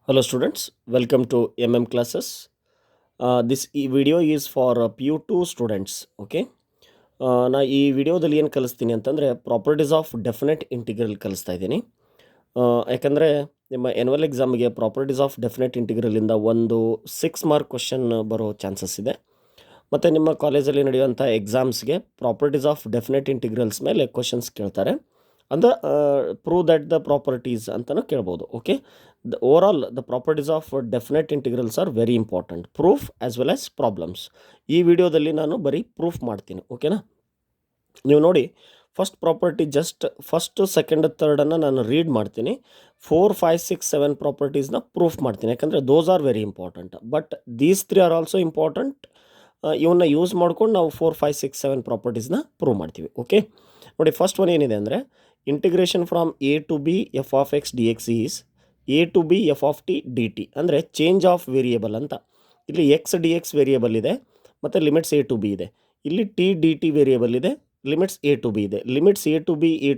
Hello students, welcome to classes. This video is for PU2 students. Okay. ನಾ ಈ ವಿಡಿಯೋದಲ್ಲಿ ಏನು ಕಲಿಸ್ತೀನಿ ಅಂತಂದರೆ ಪ್ರಾಪರ್ಟೀಸ್ ಆಫ್ ಡೆಫಿನೆಟ್ ಇಂಟಿಗ್ರಲ್ ಕಲಿಸ್ತಾ ಇದ್ದೀನಿ. ಯಾಕಂದರೆ ನಿಮ್ಮ ಎನ್ಯುವಲ್ ಎಕ್ಸಾಮ್ಗೆ ಪ್ರಾಪರ್ಟೀಸ್ ಆಫ್ ಡೆಫಿನೆಟ್ ಇಂಟಿಗ್ರಲಿಂದ ಒಂದು 6 ಮಾರ್ಕ್ ಕ್ವಶನ್ ಬರೋ ಚಾನ್ಸಸ್ ಇದೆ. ಮತ್ತು ನಿಮ್ಮ ಕಾಲೇಜಲ್ಲಿ ನಡೆಯುವಂಥ ಎಕ್ಸಾಮ್ಸ್ಗೆ ಪ್ರಾಪರ್ಟೀಸ್ ಆಫ್ ಡೆಫಿನೆಟ್ ಇಂಟಿಗ್ರಲ್ಸ್ ಮೇಲೆ ಕ್ವಶನ್ಸ್ ಕೇಳ್ತಾರೆ. ಅಂದರೆ ಪ್ರೂವ್ ದಟ್ ದ ಪ್ರಾಪರ್ಟೀಸ್ ಅಂತಲೂ ಕೇಳ್ಬೋದು. Okay, the properties of definite integrals are very important, proof as well as problems. ಈ ವಿಡಿಯೋದಲ್ಲಿ ನಾನು ಬರೀ ಪ್ರೂಫ್ ಮಾಡ್ತೀನಿ. ಓಕೆನಾ, ನೀವು ನೋಡಿ, first property just first second ಥರ್ಡನ್ನು ನಾನು ರೀಡ್ ಮಾಡ್ತೀನಿ. 4, 5, 6, 7 ಪ್ರಾಪರ್ಟೀಸ್ನ ಪ್ರೂಫ್ ಮಾಡ್ತೀನಿ, ಯಾಕಂದರೆ those are very important. But these 3 are also important. ಇವನ್ನ ಯೂಸ್ ಮಾಡ್ಕೊಂಡು ನಾವು 4, 5, 6, 7 ಪ್ರಾಪರ್ಟೀಸ್ನ ಪ್ರೂವ್ ಮಾಡ್ತೀವಿ. ಓಕೆ ನೋಡಿ, ಫಸ್ಟ್ ಒನ್ ಏನಿದೆ ಅಂದರೆ integration from A to B F of X D X is A to B F of T D T. ಅಂದರೆ change of variable ಅಂತ. ಇಲ್ಲಿ ಎಕ್ಸ್ ಡಿ ಎಕ್ಸ್ ವೇರಿಯೇಬಲ್ ಇದೆ ಮತ್ತು ಲಿಮಿಟ್ಸ್ ಎ ಟು ಬಿ ಇದೆ. ಇಲ್ಲಿ T D T variable ಇದೆ, limits A to B ಇದೆ. Limits A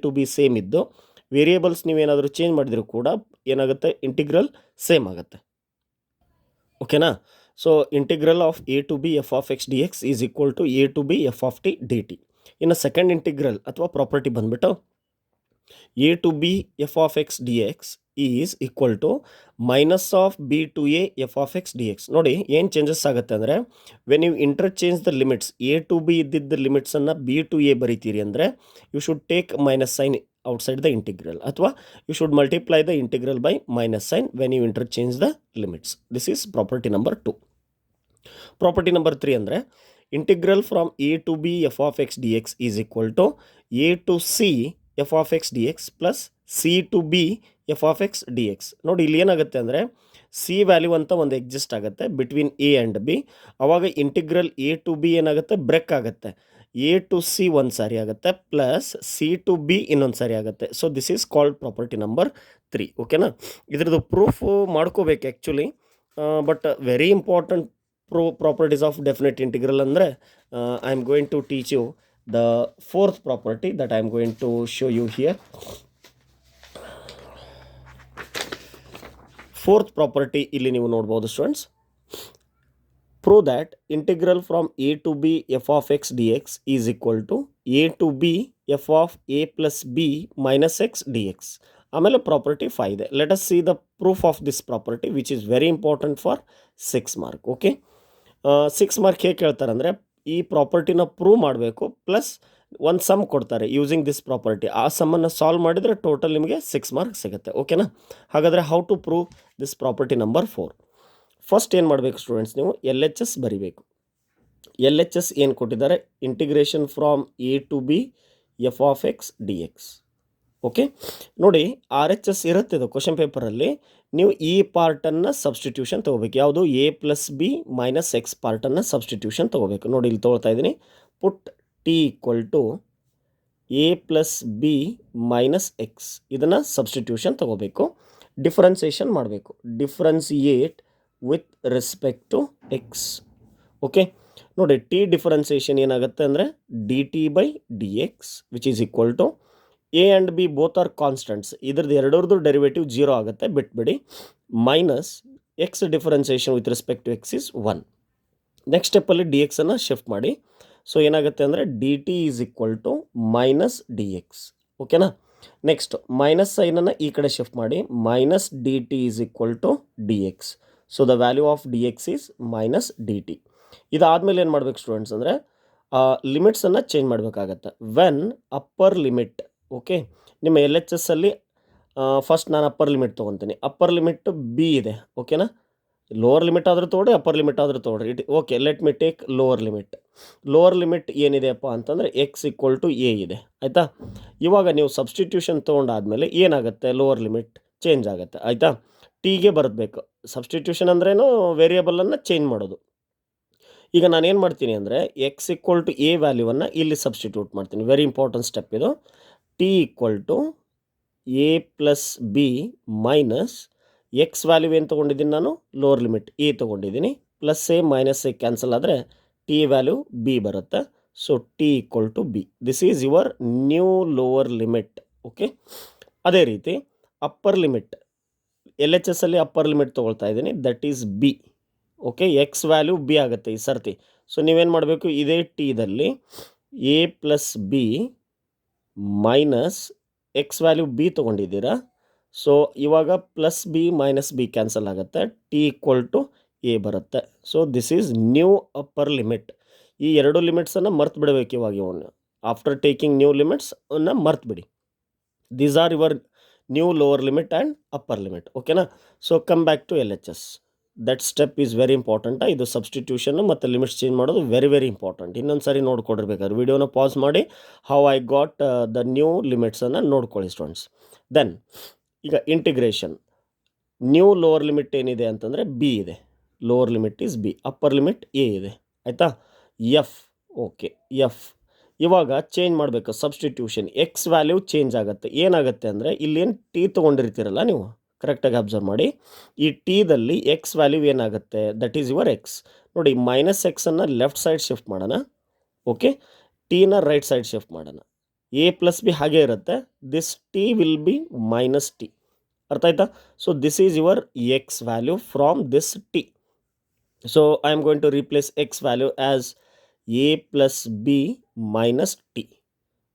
to B same ಇದ್ದು ವೇರಿಯೇಬಲ್ಸ್ ನೀವೇನಾದರೂ ಚೇಂಜ್ ಮಾಡಿದರೂ ಕೂಡ ಏನಾಗುತ್ತೆ, ಇಂಟಿಗ್ರಲ್ ಸೇಮ್ ಆಗುತ್ತೆ. ಓಕೆನಾ, so integral of A to B F of X D X is equal to A to B F of T D T. ಇನ್ನು second integral ಅಥವಾ property ಬಂದುಬಿಟ್ಟು A to B F of X D X is equal to minus of B to A F of X D X. ನೋಡಿ ಏನು changes ಆಗುತ್ತೆ ಅಂದರೆ, when you interchange the limits, A to B ಇದ್ದಿದ್ದ ಲಿಮಿಟ್ಸನ್ನು B to A ಬರೀತೀರಿ ಅಂದರೆ you should take minus sign outside the integral, ಅಥವಾ you should multiply the integral by minus sign when you interchange the limits. This is property number 2. Property number 3 ಅಂದರೆ integral from A to B F of X D X is equal to A to C F of X D X plus C to B F of X D X. ನೋಡಿ ಇಲ್ಲಿ ಏನಾಗುತ್ತೆ ಅಂದರೆ C value ಅಂತ ಒಂದು exist ಆಗುತ್ತೆ between A and B. ಆವಾಗ integral A to B ಏನಾಗುತ್ತೆ, break ಆಗುತ್ತೆ. ಎ ಟು ಸಿ ಒಂದು ಸಾರಿ ಆಗುತ್ತೆ ಪ್ಲಸ್ ಸಿ ಟು ಬಿ ಇನ್ನೊಂದು ಸಾರಿ ಆಗುತ್ತೆ. So this is called property number 3. ಓಕೆನಾ, ಇದ್ರದ್ದು ಪ್ರೂಫ್ ಮಾಡ್ಕೋಬೇಕು actually, but very important properties of definite integral ಅಂದರೆ I am going to teach you the fourth property that I am going to show you here. Fourth property ಇಲ್ಲಿ ನೀವು ನೋಡಬಹುದು students. Prove that integral from a to b f of x dx is equal to a to b f of a plus b minus x dx. ಆಮೇಲೆ property 5 ಇದೆ. Let us see the proof of this property which is very important for 6 mark. Okay, 6 mark ಹೇಗೆ ಕೇಳ್ತಾರೆ ಅಂದರೆ, ಈ ಪ್ರಾಪರ್ಟಿನ prove ಮಾಡಬೇಕು plus ಒಂದು some ಕೊಡ್ತಾರೆ using this property. ಆ ಸಮ್ಮನ್ನು ಸಾಲ್ವ್ ಮಾಡಿದರೆ ಟೋಟಲ್ ನಿಮಗೆ 6 ಮಾರ್ಕ್ ಸಿಗುತ್ತೆ. ಓಕೆನಾ, ಹಾಗಾದರೆ how to prove this property number 4. First ಏನು ಮಾಡಬೇಕು ಸ್ಟೂಡೆಂಟ್ಸ್, ನೀವು ಎಲ್ ಎಚ್ ಎಸ್ ಬರಿಬೇಕು. ಎಲ್ ಎಚ್ ಎಸ್ ಏನು ಕೊಟ್ಟಿದ್ದಾರೆ, integration from A to B F of X D X. Okay ನೋಡಿ, ಆರ್ ಎಚ್ ಎಸ್ ಇರುತ್ತೆ ಇದು ಕ್ವಶನ್ ಪೇಪರಲ್ಲಿ. ನೀವು ಈ ಪಾರ್ಟನ್ನು ಸಬ್ಸ್ಟಿಟ್ಯೂಷನ್ ತೊಗೋಬೇಕು. ಯಾವುದು, A plus B minus X ಪಾರ್ಟನ್ನು ಸಬ್ಸ್ಟಿಟ್ಯೂಷನ್ ತೊಗೋಬೇಕು. ನೋಡಿ ಇಲ್ಲಿ ತೊಗೊಳ್ತಾ ಇದ್ದೀನಿ. Put T equal to A plus B minus X, ಇದನ್ನು ಸಬ್ಸ್ಟಿಟ್ಯೂಷನ್ ತೊಗೋಬೇಕು. ಡಿಫ್ರೆನ್ಸಿಯೇಷನ್ ಮಾಡಬೇಕು. Differentiate with respect to X. Okay ನೋಡಿ, ಟಿ ಡಿಫ್ರೆನ್ಸಿಯೇಷನ್ ಏನಾಗುತ್ತೆ ಅಂದರೆ D T by D X which is equal to A and B both are constants. ಇದ್ರದ್ದು ಎರಡರದ್ದು derivative 0 ಆಗುತ್ತೆ, ಬಿಟ್ಬಿಡಿ. Minus X differentiation with respect to X is 1. Next ಸ್ಟೆಪ್ಪಲ್ಲಿ D ಎಕ್ಸನ್ನು shift ಮಾಡಿ. ಸೊ ಏನಾಗುತ್ತೆ ಅಂದರೆ D T is equal to minus D X. ಓಕೆನಾ, ನೆಕ್ಸ್ಟ್ ಮೈನಸ್ ಸೈನನ್ನು ಈ ಕಡೆ ಶಿಫ್ಟ್ ಮಾಡಿ. Minus D T is equal to D X. So the value of D X is minus D T. ಇದಾದಮೇಲೆ ಏನು ಮಾಡಬೇಕು ಸ್ಟೂಡೆಂಟ್ಸ್ ಅಂದರೆ ಲಿಮಿಟ್ಸನ್ನು ಚೇಂಜ್ ಮಾಡಬೇಕಾಗತ್ತೆ. ವೆನ್ ಅಪ್ಪರ್ ಲಿಮಿಟ್, ಓಕೆ, ನಿಮ್ಮ ಎಲ್ ಎಚ್ ಎಸ್ ಅಲ್ಲಿ ಫಸ್ಟ್ ನಾನು ಅಪ್ಪರ್ ಲಿಮಿಟ್ ತೊಗೊತೀನಿ. ಅಪ್ಪರ್ ಲಿಮಿಟ್ ಬಿ ಇದೆ. ಓಕೆನಾ, ಲೋವರ್ ಲಿಮಿಟ್ ಆದರೂ ತೊಗೊಳ್ರಿ, ಅಪ್ಪರ್ ಲಿಮಿಟ್ ಆದರೂ ತೊಗೊಳ್ರಿ. Okay, let me take lower limit. Lower limit ಏನಿದೆಯಪ್ಪ ಅಂತಂದರೆ ಎಕ್ಸ್ ಈಕ್ವಲ್ ಟು ಎ ಇದೆ. ಆಯಿತಾ, ಇವಾಗ ನೀವು ಸಬ್ಸ್ಟಿಟ್ಯೂಷನ್ ತೊಗೊಂಡಾದಮೇಲೆ ಏನಾಗುತ್ತೆ, ಲೋವರ್ ಲಿಮಿಟ್ ಚೇಂಜ್ ಆಗುತ್ತೆ. ಆಯಿತಾ, ಟಿಗೆ ಬರಬೇಕು. ಸಬ್ಸ್ಟಿಟ್ಯೂಷನ್ ಅಂದ್ರೇನು, ವೇರಿಯೇಬಲನ್ನು ಚೇಂಜ್ ಮಾಡೋದು. ಈಗ ನಾನೇನು ಮಾಡ್ತೀನಿ ಅಂದರೆ ಎಕ್ಸ್ ಈಕ್ವಲ್ ಟು ಎ ವ್ಯಾಲ್ಯೂವನ್ನು ಇಲ್ಲಿ ಸಬ್ಸ್ಟಿಟ್ಯೂಟ್ ಮಾಡ್ತೀನಿ. ವೆರಿ ಇಂಪಾರ್ಟೆಂಟ್ ಸ್ಟೆಪ್ ಇದು. T equal to A plus B minus X value ಏನು ತೊಗೊಂಡಿದ್ದೀನಿ ನಾನು, ಲೋವರ್ ಲಿಮಿಟ್ ಎ ತೊಗೊಂಡಿದ್ದೀನಿ. Plus A minus A cancel ಆದರೆ ಟಿ ವ್ಯಾಲ್ಯೂ ಬಿ ಬರುತ್ತೆ. So T equal to B. This is your new lower limit. Okay, ಅದೇ ರೀತಿ upper limit L H S ಅಲ್ಲಿ upper limit ತೊಗೊಳ್ತಾ ಇದ್ದೀನಿ, that is B. Okay, X value B ಆಗುತ್ತೆ ಈ ಸರ್ತಿ. ಸೊ ನೀವೇನು ಮಾಡಬೇಕು, ಇದೇ ಟಿದಲ್ಲಿ A plus B minus X value B ತೊಗೊಂಡಿದ್ದೀರಾ. ಸೊ ಇವಾಗ plus B minus B cancel ಆಗುತ್ತೆ, ಟಿ ಈಕ್ವಲ್ ಟು ಎ ಬರುತ್ತೆ. So this is new upper limit. ಈ ಎರಡು ಲಿಮಿಟ್ಸನ್ನು ಮರ್ತು ಬಿಡಬೇಕು ಇವಾಗ. ಇವನ್ನ ಆಫ್ಟರ್ ಟೇಕಿಂಗ್ ನ್ಯೂ ಲಿಮಿಟ್ಸ್ ಅನ್ನು ಮರ್ತು ಬಿಡಿ. These are your new lower limit and upper limit. ಓಕೆನಾ. So come back to L H S. That step is very important. ಇದು ಸಬ್ಸ್ಟಿಟ್ಯೂಷನ್ ಮತ್ತು ಲಿಮಿಟ್ಸ್ ಚೇಂಜ್ ಮಾಡೋದು ವೆರಿ ಇಂಪಾರ್ಟೆಂಟ್. ಇನ್ನೊಂದು ಸಾರಿ ನೋಡ್ಕೊಡಿರ್ಬೇಕಾದ್ರೆ ವಿಡಿಯೋನ ಪಾಸ್ ಮಾಡಿ how I got the new ಲಿಮಿಟ್ಸನ್ನು ನೋಡ್ಕೊಳ್ಳಿ ಸ್ಟೂಡೆಂಟ್ಸ್. ದೆನ್ ಈಗ ಇಂಟಿಗ್ರೇಷನ್. ನ್ಯೂ ಲೋವರ್ ಲಿಮಿಟ್ ಏನಿದೆ ಅಂತಂದರೆ ಬಿ ಇದೆ, lower limit is B, upper limit A ಇದೆ. ಆಯಿತಾ. ಎಫ್. ಓಕೆ, ಎಫ್ ಇವಾಗ ಚೇಂಜ್ ಮಾಡಬೇಕು ಸಬ್ಸ್ಟಿಟ್ಯೂಷನ್. ಎಕ್ಸ್ ವ್ಯಾಲ್ಯೂ ಚೇಂಜ್ ಆಗುತ್ತೆ. ಏನಾಗುತ್ತೆ ಅಂದರೆ ಇಲ್ಲೇನು ಟಿ ತೊಗೊಂಡಿರ್ತೀರಲ್ಲ ನೀವು, ಕರೆಕ್ಟಾಗಿ ಅಬ್ಸರ್ವ್ ಮಾಡಿ. ಈ ಟಿದಲ್ಲಿ ಎಕ್ಸ್ ವ್ಯಾಲ್ಯೂ ಏನಾಗುತ್ತೆ, ದಟ್ ಈಸ್ ಯುವರ್ ಎಕ್ಸ್. ನೋಡಿ, ಮೈನಸ್ ಎಕ್ಸನ್ನು ಲೆಫ್ಟ್ ಸೈಡ್ ಶಿಫ್ಟ್ ಮಾಡೋಣ. ಓಕೆ, ಟಿನ ರೈಟ್ ಸೈಡ್ ಶಿಫ್ಟ್ ಮಾಡೋಣ. ಎ ಪ್ಲಸ್ ಬಿ ಹಾಗೆ ಇರುತ್ತೆ. This T will be minus T. ಅರ್ಥ ಆಯ್ತಾ. So this is your X value from this T. So I am going to replace X value as A plus B minus T.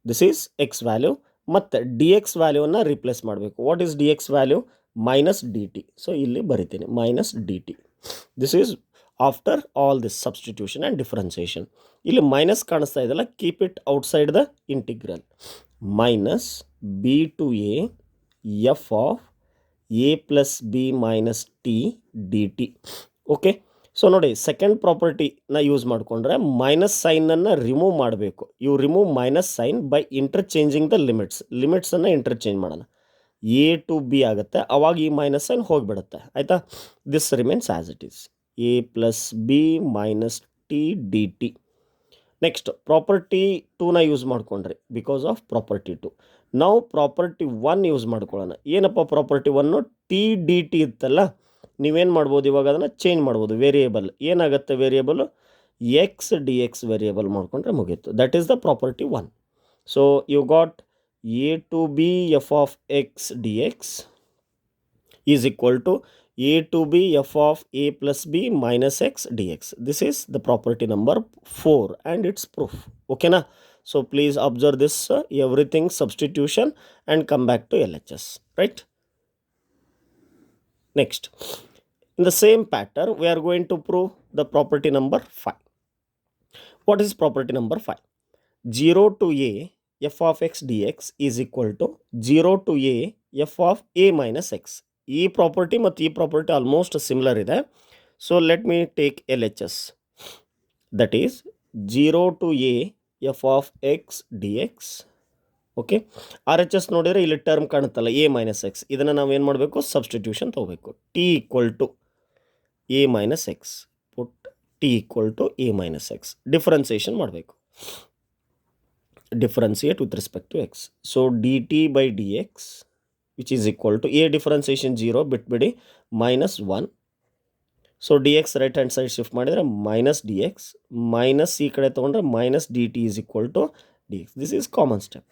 This is X value. ಮತ್ತು D X ವ್ಯಾಲ್ಯೂವನ್ನು replace ಮಾಡಬೇಕು. What is D X value, minus D T. So ಇಲ್ಲಿ ಬರಿತೀನಿ minus D T. This is after all this substitution and differentiation. ಇಲ್ಲಿ minus ಕಾಣಿಸ್ತಾ ಇದೆಯಲ್ಲ, keep it outside the integral. Minus B to A F of A plus B minus T D T. Okay. So ನೋಡಿ, second ಪ್ರಾಪರ್ಟಿನ use ಮಾಡಿಕೊಂಡ್ರೆ minus ಸೈನನ್ನು remove ಮಾಡಬೇಕು. You remove minus sign by interchanging the limits. ಲಿಮಿಟ್ಸನ್ನು interchange ಮಾಡೋಣ. A to B ಆಗುತ್ತೆ, ಅವಾಗ ಈ ಮೈನಸ್ ಸೈನ್ ಹೋಗಿಬಿಡುತ್ತೆ. ಆಯಿತಾ. This remains as it is A plus B minus T D T. Next property 2ನ ಯೂಸ್ ಮಾಡ್ಕೊಂಡ್ರಿ ಬಿಕಾಸ್ ಆಫ್ ಪ್ರಾಪರ್ಟಿ 2. ನಾವು ಪ್ರಾಪರ್ಟಿ 1 ಯೂಸ್ ಮಾಡ್ಕೊಳ್ಳೋಣ. ಏನಪ್ಪ ಪ್ರಾಪರ್ಟಿ 1? ಟಿ ಡಿ ಟಿ ಇತ್ತಲ್ಲ, ನೀವೇನು ಮಾಡ್ಬೋದು ಇವಾಗ, ಅದನ್ನು ಚೇಂಜ್ ಮಾಡ್ಬೋದು. ವೇರಿಯೇಬಲ್ ಏನಾಗುತ್ತೆ, variable X D X variable ಮಾಡಿಕೊಂಡ್ರೆ ಮುಗೀತು. That is the property 1. So you got A to B F of X D X is equal to A to B F of A plus B minus X D X. This is the property number 4 and it's proof. ಓಕೆನಾ. So please observe this everything substitution and come back to L H S. Right. Next, in the same pattern, we are going to prove the property number 5. What is property number 5? 0 to a f of x dx is equal to 0 to a f of a minus x. ಈ property ಮತ್ತು ಈ property almost similar ಇದೆ. So let me take L H S. That is 0 to a f of x dx. ಓಕೆ. R H S ನೋಡಿದರೆ ಇಲ್ಲಿ term ಕಾಣುತ್ತಲ್ಲ, A minus X. ಇದನ್ನು ನಾವೇನು ಮಾಡಬೇಕು, ಸಬ್ಸ್ಟಿಟ್ಯೂಷನ್ ತೊಗೋಬೇಕು. T equal to A minus X. Put T equal to A minus X. Differentiation ಮಾಡಬೇಕು. Differentiate with respect to X. So D T by D X which is equal to A differentiation 0 ಬಿಟ್ಬಿಡಿ, minus 1. So D X right hand side shift ಮಾಡಿದರೆ minus D X, minus ಈ ಕಡೆ ತೊಗೊಂಡ್ರೆ minus D T is equal to dx. This is common step.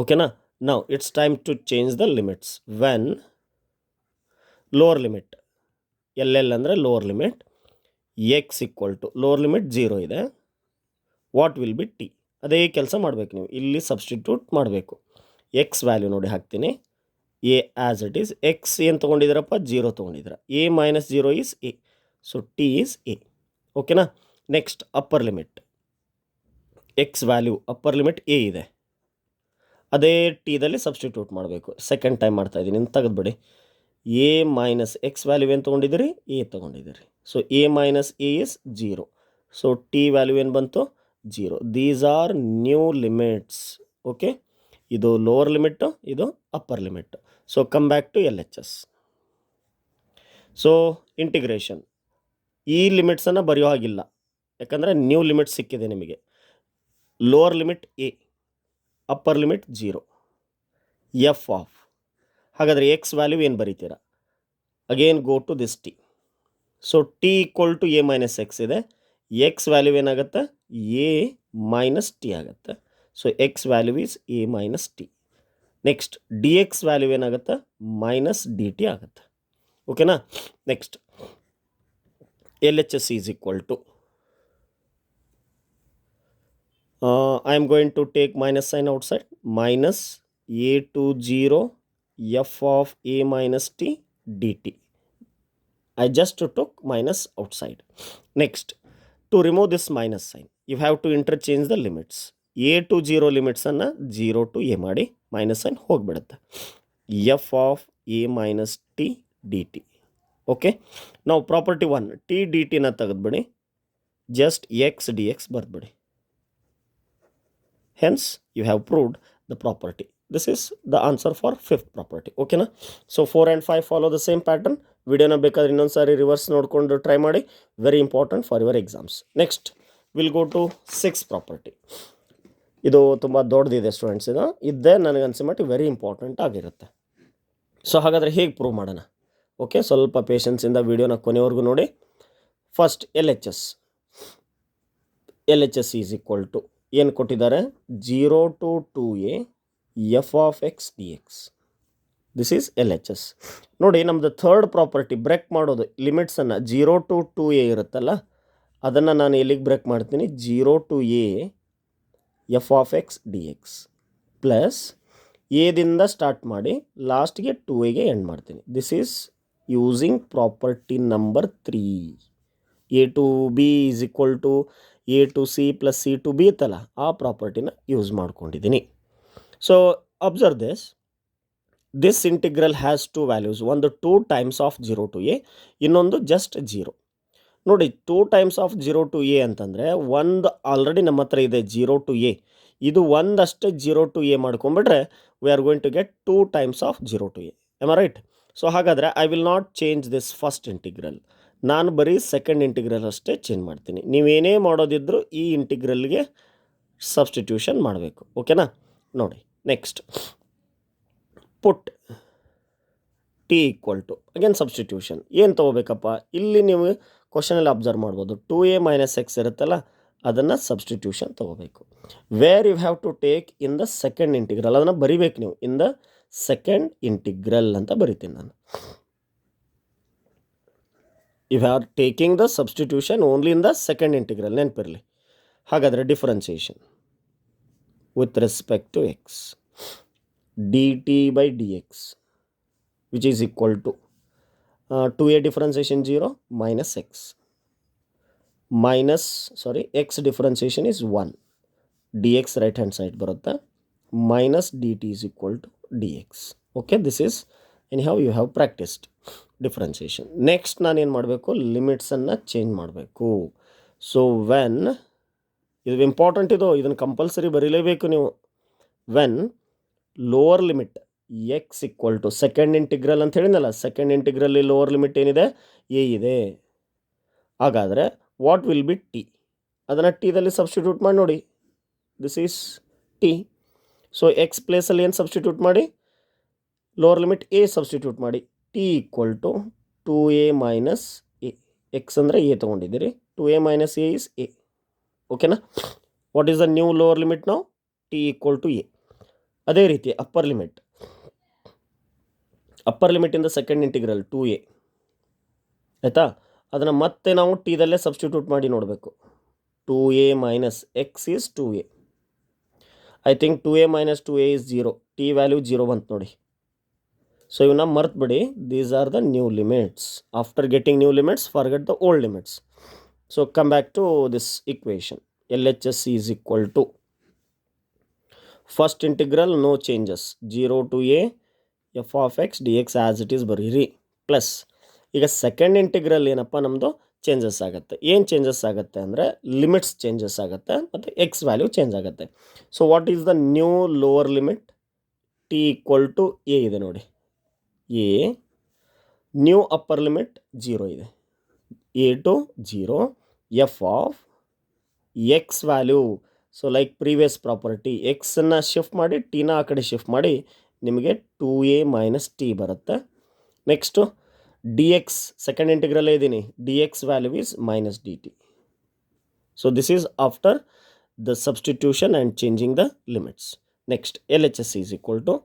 Okay na. Now it's time to change the limits. When lower limit LL andre lower limit x equal to lower limit 0 ಇದೆ, what will be t? ಅದೇ ಕೆಲಸ ಮಾಡಬೇಕು ನೀವು. ಇಲ್ಲಿ substitute ಮಾಡಬೇಕು. X value ನೋಡಿ ಹಾಕ್ತೀನಿ. A as it is. X ಏನು ತೊಗೊಂಡಿದ್ದೀರಪ್ಪ, 0 ತೊಗೊಂಡಿದ್ದೀರ. A minus 0 is a. So t is a. ಓಕೆನಾ. Next upper limit. X value upper limit A ಇದೆ, ಅದೇ ಟಿದಲ್ಲಿ ಸಬ್ಸ್ಟಿಟ್ಯೂಟ್ ಮಾಡಬೇಕು. ಸೆಕೆಂಡ್ ಟೈಮ್ ಮಾಡ್ತಾಯಿದ್ದೀನಿ, ತೆಗೆದುಬಿಡಿ. ಎ ಮೈನಸ್ ಎಕ್ಸ್ ವ್ಯಾಲ್ಯೂ ಏನು ತೊಗೊಂಡಿದ್ದೀರಿ, ಎ ತೊಗೊಂಡಿದ್ದೀರಿ. So a minus a is 0. So t value ಏನು ಬಂತು, 0. These are new limits. Okay. ಇದು ಲೋವರ್ ಲಿಮಿಟ್ಟು, ಇದು upper limit. So come back to L H S. So integration. ಈ ಲಿಮಿಟ್ಸನ್ನು ಬರೆಯೋ ಹಾಗಿಲ್ಲ, ಯಾಕಂದರೆ ನ್ಯೂ ಲಿಮಿಟ್ ಸಿಕ್ಕಿದೆ ನಿಮಗೆ. Lower limit a, upper limit 0, f of. ಹಾಗಾದರೆ ಎಕ್ಸ್ ವ್ಯಾಲ್ಯೂ ಏನು ಬರೀತೀರಾ, again go to this T. So T equal to A minus x ಇದೆ. ಎಕ್ಸ್ ವ್ಯಾಲ್ಯೂ ಏನಾಗುತ್ತೆ, ಎ ಮೈನಸ್ ಟಿ ಆಗುತ್ತೆ. So x value is a minus t. Next d X value ಏನಾಗುತ್ತೆ minus D t ಆಗುತ್ತೆ. ಓಕೆನಾ. Next L H S is equal to I am going to take minus sign outside, minus a to 0 f of a minus t dt. I just took minus outside. Next, to remove this minus sign, you have to interchange the limits. A to 0 limits ಅನ್ನು 0 to a ಮಾಡಿ minus sign ಹೋಗ್ಬಿಡುತ್ತೆ. f of a minus t dt. Okay. Now property 1, t dt ನ ತೆಗೆದುಬಿಡಿ, just x dx ಬರ್ದ್ಬಿಡಿ. Hence, you have proved the property. This is the answer for fifth property. Okay na? So 4 and 5 follow the same pattern. Video na bekadre innond sari reverse nodkondu try ಮಾಡಿ. Very important for your exams. Next, we'll go to sixth property. ಇದು ತುಂಬ ದೊಡ್ಡದಿದೆ students. ಇದ್ದೇ ನನಗೆ ಅನ್ಸಿಮಟ್ಟು very important ಆಗಿರುತ್ತೆ. So ಹಾಗಾದರೆ ಹೇಗೆ prove ಮಾಡೋಣ? ಓಕೆ, ಸ್ವಲ್ಪ ಪೇಷನ್ಸಿಂದ ವಿಡಿಯೋನ ಕೊನೆವರೆಗೂ ನೋಡಿ. First L H S is equal to ಏನು ಕೊಟ್ಟಿದ್ದಾರೆ, 0 to 2a f of x dx. This is L H S. ನೋಡಿ, ನಮ್ಮದು ಥರ್ಡ್ ಪ್ರಾಪರ್ಟಿ ಬ್ರೇಕ್ ಮಾಡೋದು ಲಿಮಿಟ್ಸನ್ನು 0 to 2a ಇರುತ್ತಲ್ಲ, ಅದನ್ನು ನಾನು ಎಲ್ಲಿಗೆ ಬ್ರೇಕ್ ಮಾಡ್ತೀನಿ, 0 to a f of x dx plus ಎದಿಂದ ಸ್ಟಾರ್ಟ್ ಮಾಡಿ ಲಾಸ್ಟ್ಗೆ 2aಗೆ ಎಂಡ್ ಮಾಡ್ತೀನಿ. This is using property number 3. a to b is equal to a to c plus c to b ಇತ್ತಲ್ಲ, ಆ ಪ್ರಾಪರ್ಟಿನ ಯೂಸ್ ಮಾಡ್ಕೊಂಡಿದ್ದೀನಿ. So observe this integral has two values. ಒಂದು 2 times ಆಫ್ 0 to a, ಇನ್ನೊಂದು just 0. ನೋಡಿ, 2 times of 0 to a ಅಂತಂದರೆ ಒಂದು already ನಮ್ಮ ಹತ್ರ ಇದೆ 0 to a. ಇದು ಒಂದಷ್ಟೇ 0 to a ಮಾಡ್ಕೊಂಬಿಟ್ರೆ we are going to get 2 times of 0 to a. Am I right? So ಹಾಗಾದರೆ I will not change this first integral. ನಾನು ಬರೀ ಸೆಕೆಂಡ್ ಇಂಟಿಗ್ರಲ್ ಅಷ್ಟೇ ಚೇಂಜ್ ಮಾಡ್ತೀನಿ. ನೀವೇನೇ ಮಾಡೋದಿದ್ರೂ ಈ ಇಂಟಿಗ್ರಲ್ಗೆ ಸಬ್ಸ್ಟಿಟ್ಯೂಷನ್ ಮಾಡಬೇಕು. ಓಕೆನಾ? ನೋಡಿ, next put T equal to again substitution. ಏನು ತೊಗೋಬೇಕಪ್ಪ ಇಲ್ಲಿ? ನೀವು ಕ್ವಶನಲ್ಲಿ ಅಬ್ಸರ್ವ್ ಮಾಡ್ಬೋದು, 2a minus x ಇರುತ್ತಲ್ಲ, ಅದನ್ನು ಸಬ್ಸ್ಟಿಟ್ಯೂಷನ್ ತೊಗೋಬೇಕು. Where you have to take in the second integral, ಅದನ್ನು ಬರಿಬೇಕು ನೀವು. ಇನ್ ದ ಸೆಕೆಂಡ್ ಇಂಟಿಗ್ರಲ್ ಅಂತ ಬರಿತೀನಿ ನಾನು. You are taking the substitution only in the second integral, ನೆನಪಿರಲಿ. ಹಾಗಾದರೆ differentiation with respect to x, d T by D X which is equal to 2a differentiation 0 minus x x differentiation is 1, d X right hand side ಬರುತ್ತೆ, minus D T is equal to D X. Okay, this is anyhow you have practised differentiation. Next ನಾನೇನು ಮಾಡಬೇಕು, ಲಿಮಿಟ್ಸನ್ನು change ಮಾಡಬೇಕು. So when, ಇದು important, ಇದನ್ನು compulsory ಬರೀಲೇಬೇಕು ನೀವು. When lower limit X equal to second integral ಅಂತ ಹೇಳಿದ್ನಲ್ಲ, ಸೆಕೆಂಡ್ ಇಂಟಿಗ್ರಲ್ಲಿ ಲೋವರ್ ಲಿಮಿಟ್ ಏನಿದೆ, ಎ ಇದೆ. ಹಾಗಾದರೆ ವಾಟ್ ವಿಲ್ ಬಿ ಟಿ? ಅದನ್ನು ಟಿದಲ್ಲಿ ಸಬ್ಸ್ಟಿಟ್ಯೂಟ್ ಮಾಡಿ ನೋಡಿ. This is t. So x ಪ್ಲೇಸಲ್ಲಿ ಏನು ಸಬ್ಸ್ಟಿಟ್ಯೂಟ್ ಮಾಡಿ, ಲೋವರ್ ಲಿಮಿಟ್ ಎ ಸಬ್ಸ್ಟಿಟ್ಯೂಟ್ ಮಾಡಿ. T equal to 2a minus a. X ಅಂದರೆ ಎ ತೊಗೊಂಡಿದ್ದೀರಿ, 2a minus a is a. ಓಕೆನಾ? What is the new lower limit ನಾವು? T equal to a. ಅದೇ ರೀತಿ ಅಪ್ಪರ್ ಲಿಮಿಟಿಂದ ಸೆಕೆಂಡ್ ಇಂಟಿಗ್ರಲ್ 2a ಆಯಿತಾ? ಅದನ್ನು ಮತ್ತೆ ನಾವು ಟಿದಲ್ಲೇ ಸಬ್ಸ್ಟಿಟ್ಯೂಟ್ ಮಾಡಿ ನೋಡಬೇಕು. 2a minus X is 2a. I think 2a minus 2a is 0. T value 0 ಬಂತು ನೋಡಿ. ಸೊ ಇವನ್ನ ಮರ್ತುಬಿಡಿ. These are the new limits. After getting new limits forget the old limits. So come back to this equation. L H S is equal to first integral no changes, 0 to a f of X D x as it is ಬರೀರಿ. Plus ಈಗ second integral ಏನಪ್ಪ ನಮ್ಮದು changes ಆಗುತ್ತೆ. ಏನು changes ಆಗುತ್ತೆ ಅಂದರೆ limits changes ಆಗುತ್ತೆ ಮತ್ತು ಎಕ್ಸ್ ವ್ಯಾಲ್ಯೂ ಚೇಂಜ್ ಆಗುತ್ತೆ. So what is the new lower limit? T equal to a ಇದೆ ನೋಡಿ, ಎ. ನ್ಯೂ ಅಪ್ಪರ್ ಲಿಮಿಟ್ 0 ಇದೆ, a to 0 f of x value. So like previous property, ಎಕ್ಸನ್ನು shift ಮಾಡಿ ಟಿನ ಆ ಕಡೆ ಶಿಫ್ಟ್ ಮಾಡಿ ನಿಮಗೆ 2a ಮೈನಸ್ ಟಿ ಬರುತ್ತೆ. ನೆಕ್ಸ್ಟು ಡಿ ಎಕ್ಸ್ ಸೆಕೆಂಡ್ ಇಂಟಿಗ್ರಲ್ಲೇ ಇದ್ದೀನಿ, d X value is minus D T. So this is after the substitution and changing the limits. Next, LHS is equal to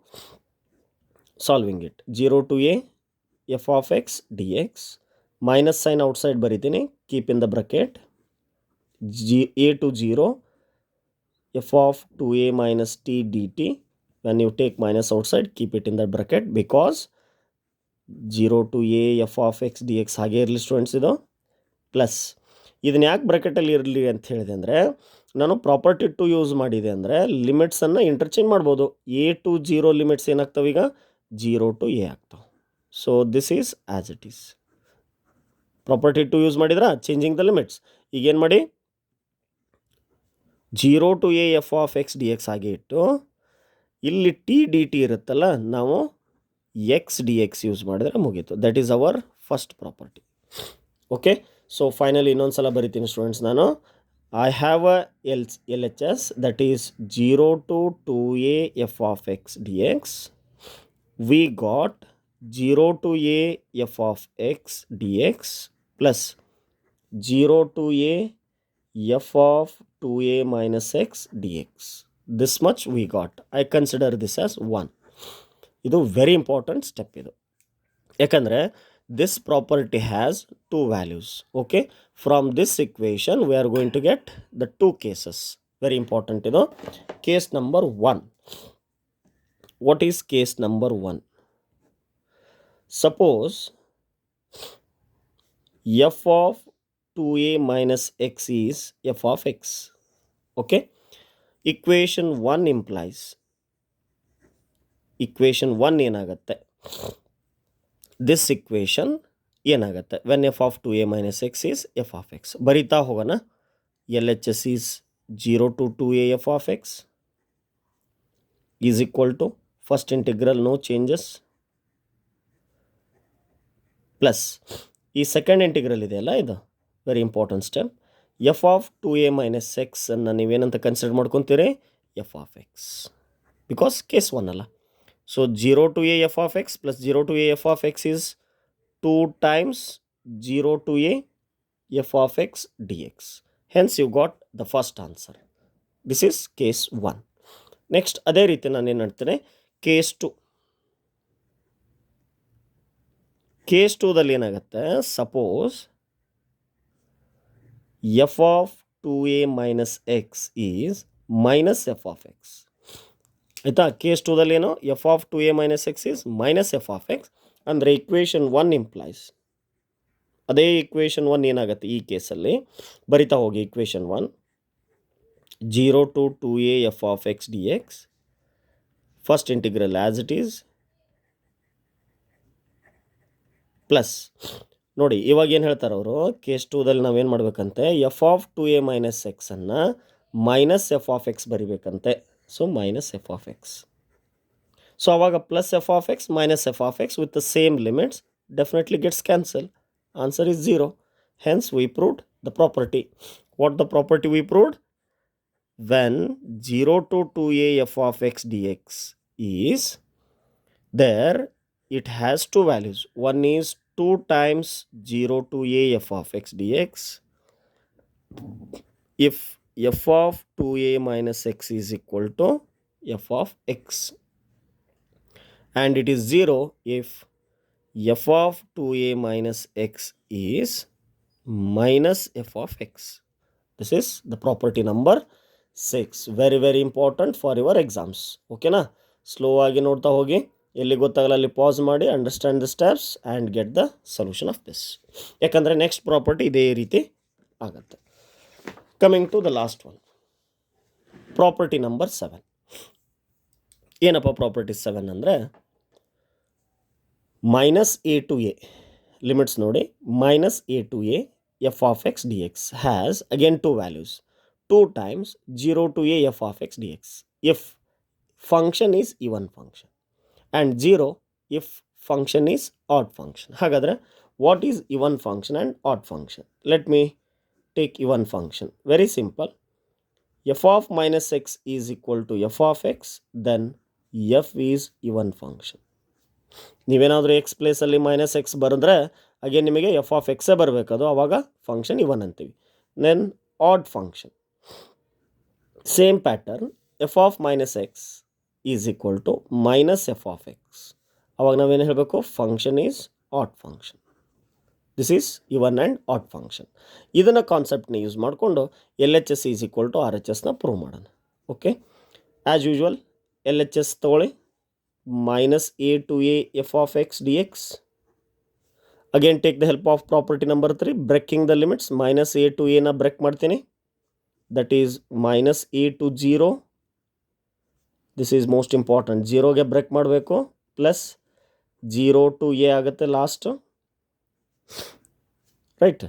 solving it 0 to a f of x dx, minus sign outside ಬರಿತೀನಿ, keep in the bracket, a to 0 f of 2a minus t dt. When you take minus outside, keep it in the bracket because 0 to a f of x dx ಹಾಗೆ ಇರಲಿ students. ಇದು plus ಇದನ್ನ ಯಾಕೆ ಬ್ರಾಕೆಟಲ್ಲಿ ಇರಲಿ ಅಂತ ಹೇಳಿದೆ ಅಂದರೆ, ನಾನು ಪ್ರಾಪರ್ಟಿ ಟು ಯೂಸ್ ಮಾಡಿದೆ ಅಂದರೆ ಲಿಮಿಟ್ಸನ್ನು ಇಂಟರ್ಚೇಂಜ್ ಮಾಡ್ಬೋದು. ಎ ಟು 0 ಲಿಮಿಟ್ಸ್ ಏನಾಗ್ತವೆ ಈಗ 0 to a ಆಗ್ತಾವೆ. So this is as it is. Property to use ಮಾಡಿದ್ರೆ ಚೇಂಜಿಂಗ್ ದ ಲಿಮಿಟ್ಸ್. ಈಗೇನು ಮಾಡಿ 0 to a f of x dx ಹಾಗೆ ಇಟ್ಟು ಇಲ್ಲಿ ಟಿ ಡಿ ಟಿ ಇರುತ್ತಲ್ಲ, ನಾವು ಎಕ್ಸ್ ಡಿ ಎಕ್ಸ್ ಯೂಸ್ ಮಾಡಿದ್ರೆ ಮುಗೀತು. That is our first property. Okay, so finally ಇನ್ನೊಂದು ಸಲ ಬರಿತೀನಿ ಸ್ಟೂಡೆಂಟ್ಸ್. ನಾನು I have a L H S that is 0 to 2a f of x dx. We got 0 to a f of x dx plus 0 to a f of 2a minus x dx. This much we got. I consider this as 1. ಇದು very important step ಇದು. ಯಾಕಂದರೆ this property has two values. Okay, from this equation we are going to get the two cases. Very important, you know. Case number 1. What is case number 1? Suppose f of 2a minus x is f of x. Okay, equation 1 implies, equation 1 ಏನಾಗುತ್ತೆ, this equation ಏನಾಗುತ್ತೆ when f of 2a minus x is f of x. ಬರಿತಾ ಹೋಗೋಣ. LHS is 0 to 2a f of x is equal to first integral, no changes, plus ಈ second integral ಇದೆಯಲ್ಲ, ಇದು very important step. f of 2a minus x ಅನ್ನು ನೀವೇನಂತ consider ಮಾಡ್ಕೊತೀರಿ, f of x, because case 1 ಅಲ್ಲ. So 0 to a f of x plus 0 to a f of x is 2 times 0 to a f of x dx. Hence you got the first answer. This is case 1. Next, ಅದೇ ರೀತಿ ನಾನು ಏನು ಹೇಳ್ತೇನೆ, case 2. Case 2ದಲ್ಲಿ ಏನಾಗುತ್ತೆ, suppose f of 2a minus x is minus f of x. ಆಯಿತಾ, case 2ದಲ್ಲಿ ಏನು, f of 2a minus x is minus f of x ಅಂದರೆ equation 1 implies. ಅದೇ ಇಕ್ವೇಷನ್ 1 ಏನಾಗುತ್ತೆ ಈ ಕೇಸಲ್ಲಿ, ಬರಿತಾ ಹೋಗಿ. Equation 1 0 to 2a f of x dx, first integral as it is, plus ನೋಡಿ ಇವಾಗ ಏನು ಹೇಳ್ತಾರೆ ಅವರು, ಕೇಸ್ 2ದಲ್ಲಿ ನಾವೇನು ಮಾಡಬೇಕಂತೆ, ಎಫ್ ಆಫ್ 2a ಮೈನಸ್ ಎಕ್ಸನ್ನು ಮೈನಸ್ ಎಫ್ ಆಫ್ ಎಕ್ಸ್ ಬರಿಬೇಕಂತೆ. So minus F of x. So ಆವಾಗ plus f of x minus F of x with the same limits definitely gets cancel. Answer is 0. Hence we proved the property. What the property we proved? when 0 to 2a f of x dx is there, it has two values. One is 2 times 0 to a f of x dx if f of 2a minus x is equal to f of x, and it is 0 if f of 2a minus x is minus f of x. This is the property number 6. Very very important for your exams. ಓಕೆನಾ, slow ಆಗಿ ನೋಡ್ತಾ ಹೋಗಿ, ಎಲ್ಲಿ ಗೊತ್ತಾಗಲ್ಲ ಅಲ್ಲಿ pass ಮಾಡಿ, understand the steps and get the solution of this. ಯಾಕಂದರೆ next property ಇದೇ ರೀತಿ ಆಗುತ್ತೆ. Coming to the last one, property number 7. ಏನಪ್ಪ ಪ್ರಾಪರ್ಟಿ 7 ಅಂದರೆ, minus a to a limits ನೋಡಿ, minus a to A F of X D x has again two values. 2 times 0 to a f of x dx if function is even function, and 0 if function is odd function. ಹಾಗಾದರೆ what is even function and odd function? Let me take even function. Very simple. f of minus x is equal to f of x, then f is even function. ನೀವೇನಾದರೂ X ಪ್ಲೇಸಲ್ಲಿ minus X ಬರೆದ್ರೆ again ನಿಮಗೆ F of ಎಕ್ಸೇ ಬರಬೇಕದು, ಆವಾಗ function even ಅಂತೀವಿ. Then odd function, same pattern, F of minus X is equal to minus F of X. ಅವಾಗ ನಾವೇನು ಹೇಳಬೇಕು? Function is odd function. This is even and odd function. ಇದನ್ನು ಕಾನ್ಸೆಪ್ಟ್ನ ಯೂಸ್ ಮಾಡಿಕೊಂಡು L H S is equal to R H ಎಸ್ನ prove ಮಾಡೋಣ. Okay, as usual L H S ತೊಗೊಳ್ಳಿ. Minus a to A F of X D x. Again take the help of property number 3, breaking the limits. Minus a to ಎನ break ಮಾಡ್ತೀನಿ. That is minus a to 0. This is most important. 0ಗೆ break ಮಾಡಬೇಕು. Plus 0 to a ಆಗುತ್ತೆ last. Right.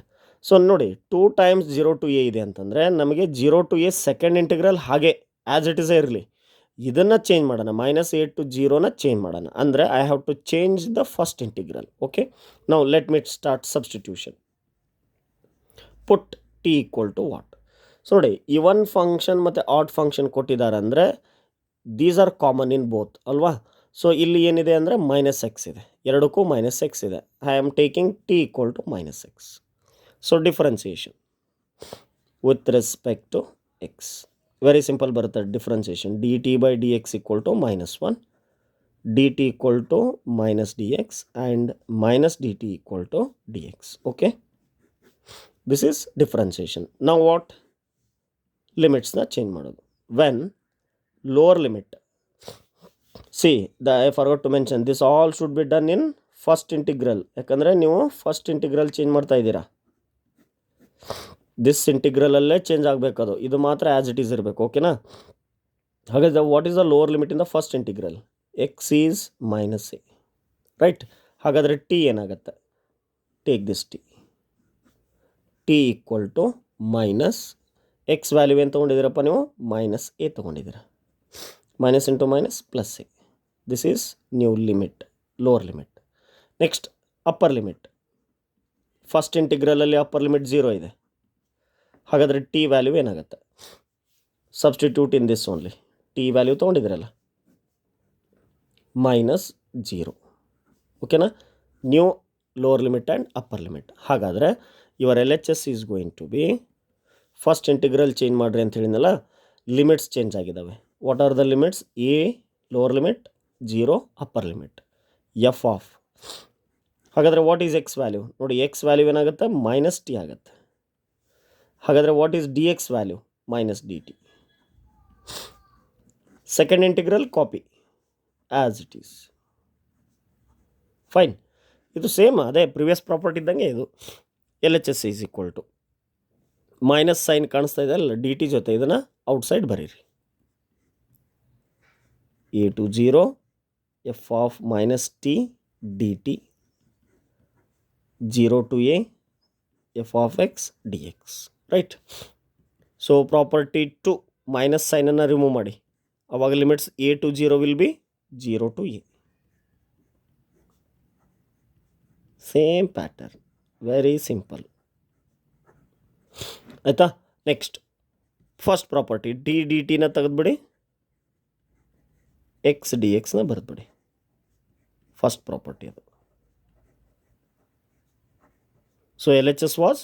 So ನೋಡಿ, 2 times 0 to a ಇದೆ ಅಂತಂದರೆ ನಮಗೆ 0 to a second integral ಹಾಗೆ ಆ್ಯಸ್ ಇಟ್ ಇಸ್ ಇರಲಿ. ಇದನ್ನು ಚೇಂಜ್ ಮಾಡೋಣ. ಮೈನಸ್ ಎ ಟು 0ನ ಚೇಂಜ್ ಮಾಡೋಣ. ಅಂದರೆ I have to change the first integral. Okay, now let me start substitution. Put T equal to what? So ನೋಡಿ, even function ಮತ್ತು odd function ಕೊಟ್ಟಿದ್ದಾರೆ ಅಂದರೆ these are common in both ಅಲ್ವಾ? So ಇಲ್ಲಿ ಏನಿದೆ ಅಂದರೆ ಮೈನಸ್ ಎಕ್ಸ್ ಇದೆ, ಎರಡಕ್ಕೂ ಮೈನಸ್ ಎಕ್ಸ್ ಇದೆ. I am taking T equal to minus x. So differentiation with respect to x. Very simple ಬರುತ್ತೆ differentiation. D T by D x equal to -1, d t equal to minus D x and minus D t equal to D X. Okay, this is differentiation. ನಾವು what? ಲಿಮಿಟ್ಸ್ನ change ಮಾಡೋದು. When lower limit, see I forgot to mention this all should be done in first integral. ಯಾಕಂದರೆ ನೀವು first integral change ಮಾಡ್ತಾ ಇದ್ದೀರಾ. This ಇಂಟಿಗ್ರಲಲ್ಲೇ change ಆಗಬೇಕದು. ಇದು ಮಾತ್ರ ಆ್ಯಸ್ ಇಟ್ ಈಸ್ ಇರಬೇಕು. ಓಕೆನಾ? ಹಾಗಾದರೆ what is the lower limit in the first integral? X is minus a. Right. ಹಾಗಾದರೆ ಟಿ ಏನಾಗುತ್ತೆ? Take this t. T equal to minus X value ಏನು ತೊಗೊಂಡಿದ್ದೀರಪ್ಪ ನೀವು? ಮೈನಸ್ ಎ ತೊಗೊಂಡಿದ್ದೀರ. Minus into minus plus a. This is new limit, lower limit. Next upper limit. First ಇಂಟಿಗ್ರಲಲ್ಲಿ upper limit 0 ಇದೆ. ಹಾಗಾದರೆ t value ಏನಾಗುತ್ತೆ? Substitute in this only. T value ತೊಗೊಂಡಿದ್ದೀರಲ್ಲ, -0. ಓಕೆನಾ? New lower limit and upper limit. ಹಾಗಾದರೆ your L H S is going to be, first integral change ಮಾಡಿರಿ ಅಂತ ಹೇಳಿದ್ನಲ್ಲ, ಲಿಮಿಟ್ಸ್ ಚೇಂಜ್ ಆಗಿದ್ದಾವೆ. What are the limits? A lower limit, 0 upper limit, f of. ಹಾಗಾದರೆ what is X value? ನೋಡಿ, x value ಏನಾಗುತ್ತೆ? Minus t ಆಗುತ್ತೆ. ಹಾಗಾದರೆ what is D X value? Minus D t. Second integral copy as it is. Fine. ಇದು same ಅದೇ previous property ಇದ್ದಂಗೆ ಇದು. L H S is equal to minus sign ಕಾಣಿಸ್ತಾ ಇದೆ ಅಲ್ಲ ಡಿ ಟಿ ಜೊತೆ, ಇದನ್ನು ಔಟ್ಸೈಡ್ ಬರೀರಿ. A to 0 f of minus T D t, 0 to A F of X D X. Right. So property 2 minus ಸೈನನ್ನು remove ಮಾಡಿ. ಅವಾಗ limits A to 0 will be 0 to a. Same pattern, very simple. ಆಯಿತಾ? Next first property d D ಟಿನ ತೆಗೆದುಬಿಡಿ, x d ಎಕ್ಸ್ನ ಬರೆದ್ಬಿಡಿ. First property ಅದು. So L H S was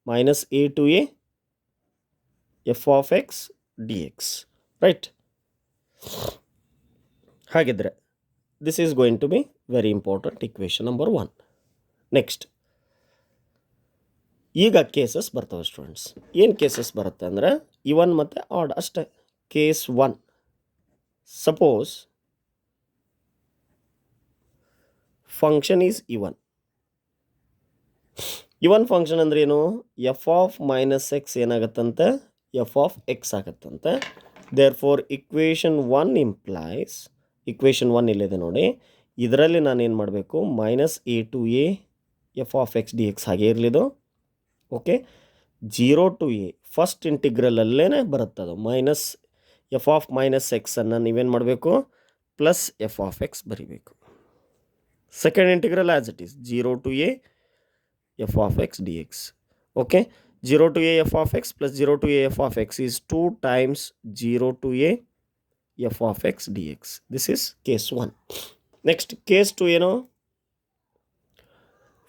minus a to A F of X D X. Right. ಹಾಗಿದ್ರೆ this is going to be very important equation number 1. Next ಈಗ cases ಬರ್ತವೆ students. ಏನು cases ಬರುತ್ತೆ ಅಂದರೆ even ಮತ್ತು odd ಅಷ್ಟೇ. Case 1, suppose function is even. Even function ಅಂದ್ರೆ ಏನು? ಎಫ್ ಆಫ್ ಮೈನಸ್ ಎಕ್ಸ್ ಏನಾಗತ್ತಂತೆ? ಎಫ್ ಆಫ್ ಎಕ್ಸ್ ಆಗತ್ತಂತೆ. Therefore equation 1 implies, equation 1 ಇಲ್ಲಿದೆ ನೋಡಿ, ಇದರಲ್ಲಿ ನಾನೇನು ಮಾಡಬೇಕು? Minus a to A F of X D x ಹಾಗೆ ಇರಲಿದು. ಓಕೆ, 0 ಟು ಎ ಫಸ್ಟ್ ಇಂಟಿಗ್ರಲಲ್ಲೇ ಬರುತ್ತದು. ಮೈನಸ್ ಎಫ್ ಆಫ್ ಮೈನಸ್ ಎಕ್ಸನ್ನು ನೀವೇನು ಮಾಡಬೇಕು? ಪ್ಲಸ್ ಎಫ್ ಆಫ್ ಎಕ್ಸ್ ಬರೀಬೇಕು. Second integral as it is 0 to A F of X D X. Okay, 0 to a f of x plus 0 to a f of x is 2 times 0 to a f of x dx. This is case 1. Next, case 2, you know,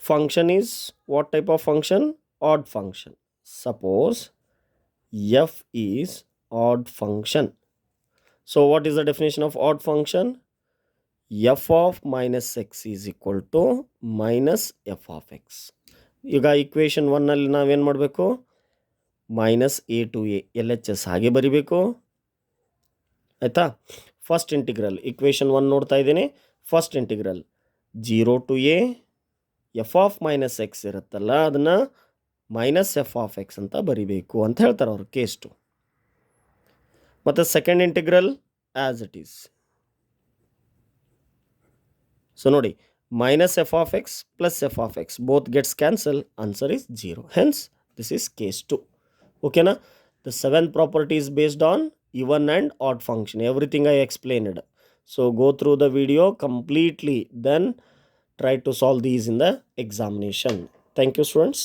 function is what type of function? Odd function. Suppose f is odd function. So what is the definition of odd function? F of minus x is equal to minus f of x. ಈಗ equation 1ನಲ್ಲಿ ನಾವೇನು ಮಾಡಬೇಕು? Minus a to a L H S ಹಾಗೆ ಬರಿಬೇಕು ಆಯಿತಾ. First integral equation 1 ನೋಡ್ತಾ ಇದ್ದೀನಿ. First integral 0 to A F of minus x ಇರುತ್ತಲ್ಲ ಅದನ್ನು ಮೈನಸ್ ಎಫ್ ಆಫ್ ಎಕ್ಸ್ ಅಂತ ಬರಿಬೇಕು ಅಂತ ಹೇಳ್ತಾರೆ ಅವರು ಕೇಸ್ 2. ಮತ್ತು second integral as it is. So ನೋಡಿ, minus f of x plus f of x both gets cancelled, answer is 0. Hence this is case 2. Okay na? The 7th property is based on even and odd function. Everything I explained. So go through the video completely, then try to solve these in the examination. Thank you, students.